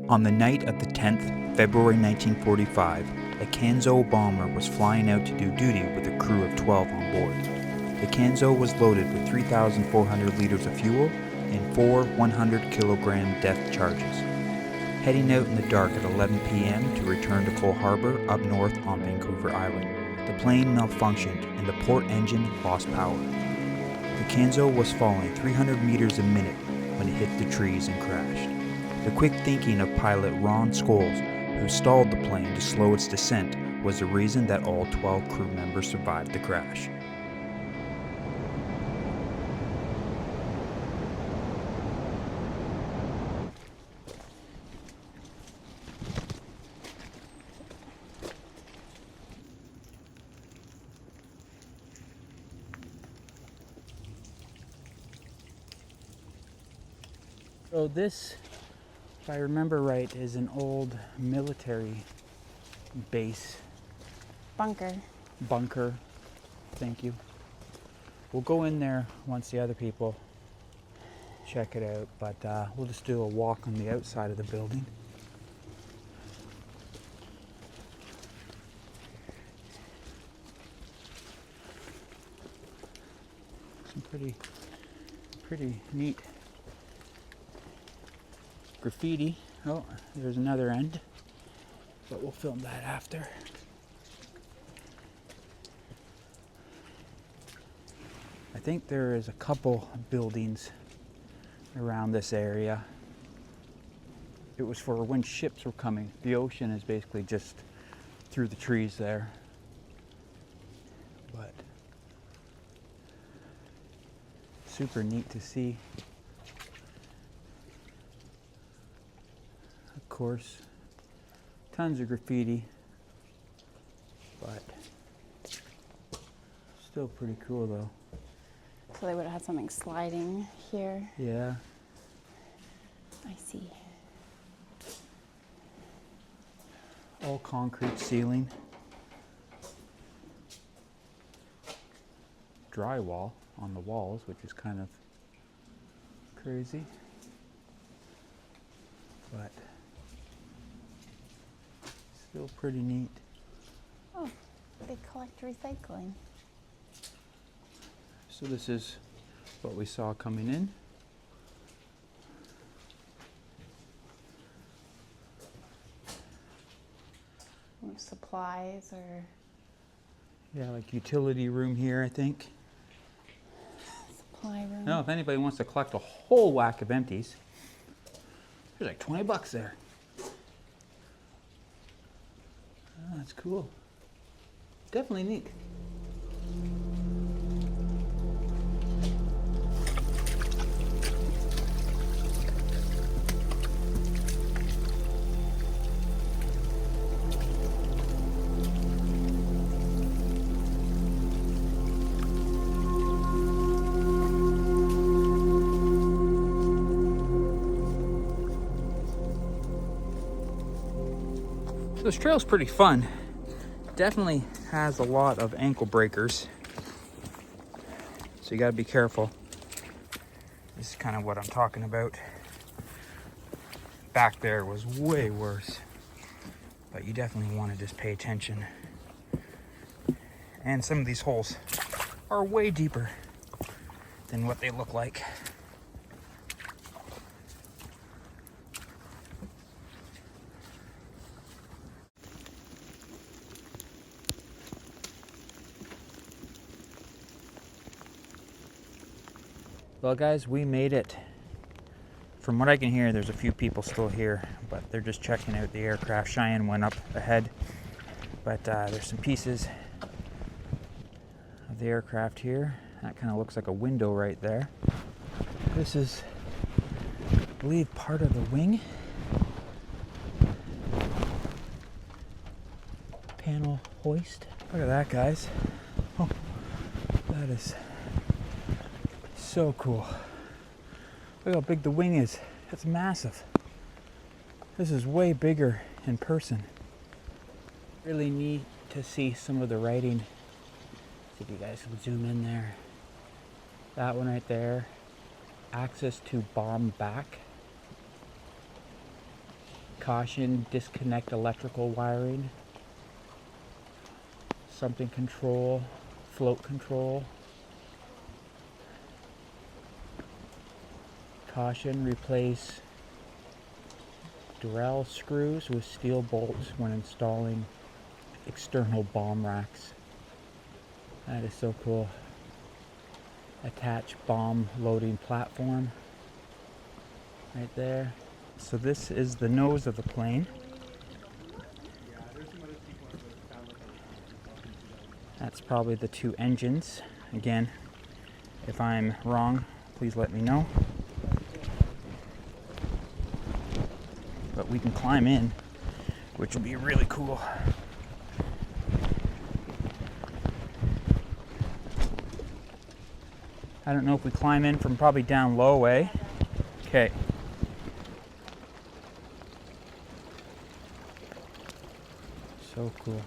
On the night of the 10th, February 1945, a Canso bomber was flying out to do duty with a crew of 12 on board. The Canso was loaded with 3,400 liters of fuel and 4 100-kilogram depth charges. Heading out in the dark at 11 p.m. to return to Coal Harbour up north on Vancouver Island, the plane malfunctioned and the port engine lost power. The Canso was falling 300 meters a minute when it hit the trees and crashed. The quick thinking of pilot Ron Scholes, who stalled the plane to slow its descent, was the reason that all 12 crew members survived the crash. So this, if I remember right, is an old military base. Bunker. Thank you. We'll go in there once the other people check it out, but we'll just do a walk on the outside of the building. Some pretty neat graffiti. Oh, there's another end, but we'll film that after. I think there is a couple buildings around this area. It was for when ships were coming. The ocean is basically just through the trees there. But super neat to see. Of course, tons of graffiti, but still pretty cool though. So they would have had something sliding here. Yeah. I see. All concrete ceiling. Drywall on the walls, which is kind of crazy. But still pretty neat. Oh, they collect recycling. So this is what we saw coming in. Supplies or... Yeah, like utility room here, I think. Supply room. No, if anybody wants to collect a whole whack of empties, there's like 20 bucks there. Oh, that's cool. Definitely neat. This trail's pretty fun. Definitely has a lot of ankle breakers, so you gotta be careful. This is kind of what I'm talking about. Back there was way worse, but you definitely want to just pay attention. And some of these holes are way deeper than what they look like. Well guys, we made it. From what I can hear, there's a few people still here, but they're just checking out the aircraft. Cheyenne went up ahead, but there's some pieces of the aircraft here. That kind of looks like a window right there. This is, I believe, part of the wing. Panel hoist. Look at that, guys. Oh, that is so cool. Look how big the wing is. That's massive. This is way bigger in person. Really neat to see some of the writing. See if you guys can zoom in there. That one right there. Access to bomb back. Caution, disconnect electrical wiring. Something control, float control. Caution, replace dowel screws with steel bolts when installing external bomb racks. That is so cool. Attach bomb loading platform right there. So this is the nose of the plane. That's probably the two engines. Again, if I'm wrong, please let me know. But we can climb in, which will be really cool. I don't know if we climb in from probably down low, eh? Okay. So cool.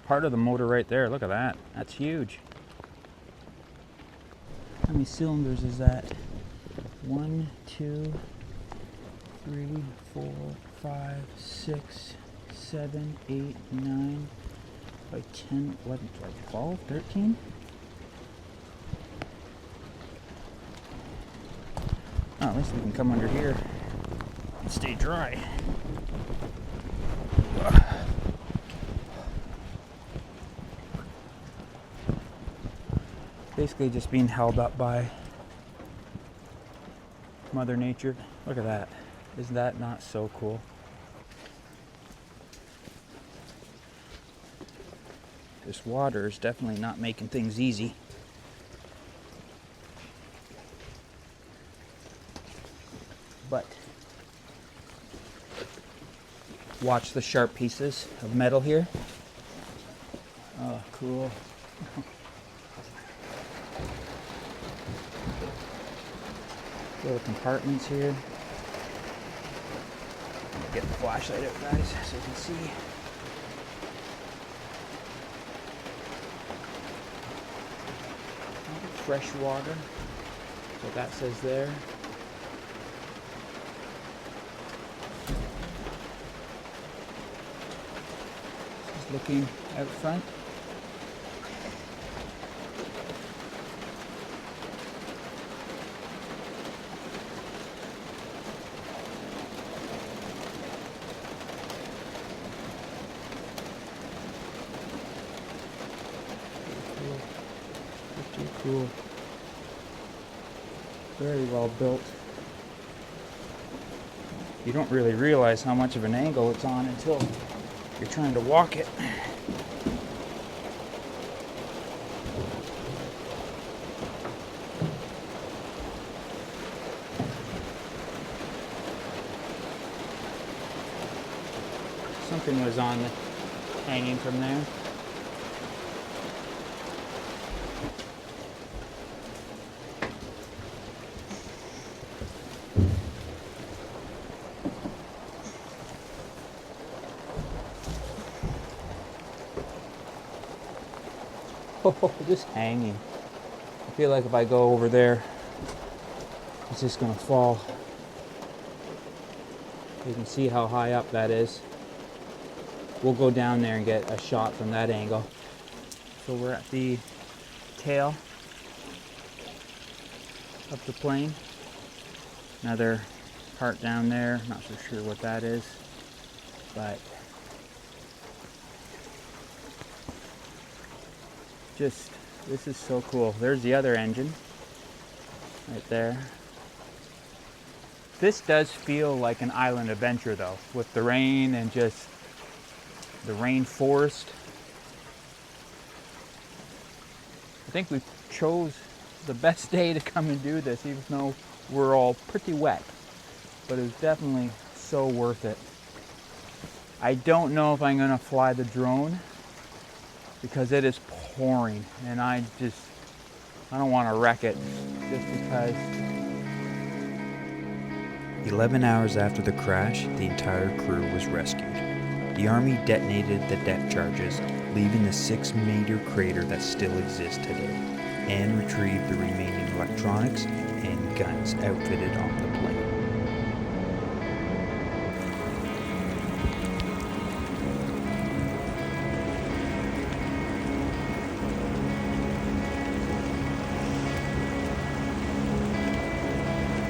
Part of the motor right there, look at that. That's huge. How many cylinders is that? 1, 2, 3, 4, 5, 6, 7, 8, 9, like 10, 11, 12, 13? Oh, at least we can come under here and stay dry. Basically just being held up by Mother Nature. Look at that. Isn't that not so cool? This water is definitely not making things easy. But watch the sharp pieces of metal here. Oh, cool. Little compartments here. Get the flashlight out, guys, so you can see. Fresh water. That's what that says there. Just looking out front. Cool. Very well built. You don't really realize how much of an angle it's on until you're trying to walk it. Something was on the hanging from there. Oh, just hanging. I feel like if I go over there, it's just gonna fall. You can see how high up that is. We'll go down there and get a shot from that angle. So we're at the tail of the plane. Another part down there, not so sure what that is, but just, this is so cool. There's the other engine right there. This does feel like an island adventure though, with the rain and just the rainforest. I think we chose the best day to come and do this, even though we're all pretty wet, but it was definitely so worth it. I don't know if I'm gonna fly the drone because it is pouring and I don't want to wreck it just because. 11 hours after the crash, the entire crew was rescued. The Army detonated the depth charges, leaving the 6-meter crater that still exists today, and retrieved the remaining electronics and guns outfitted on the plane.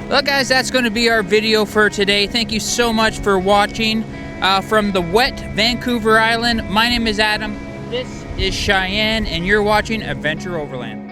Well, guys, that's going to be our video for today. Thank you so much for watching. From the wet Vancouver Island, my name is Adam. This is Cheyenne, and you're watching Adventure Overland.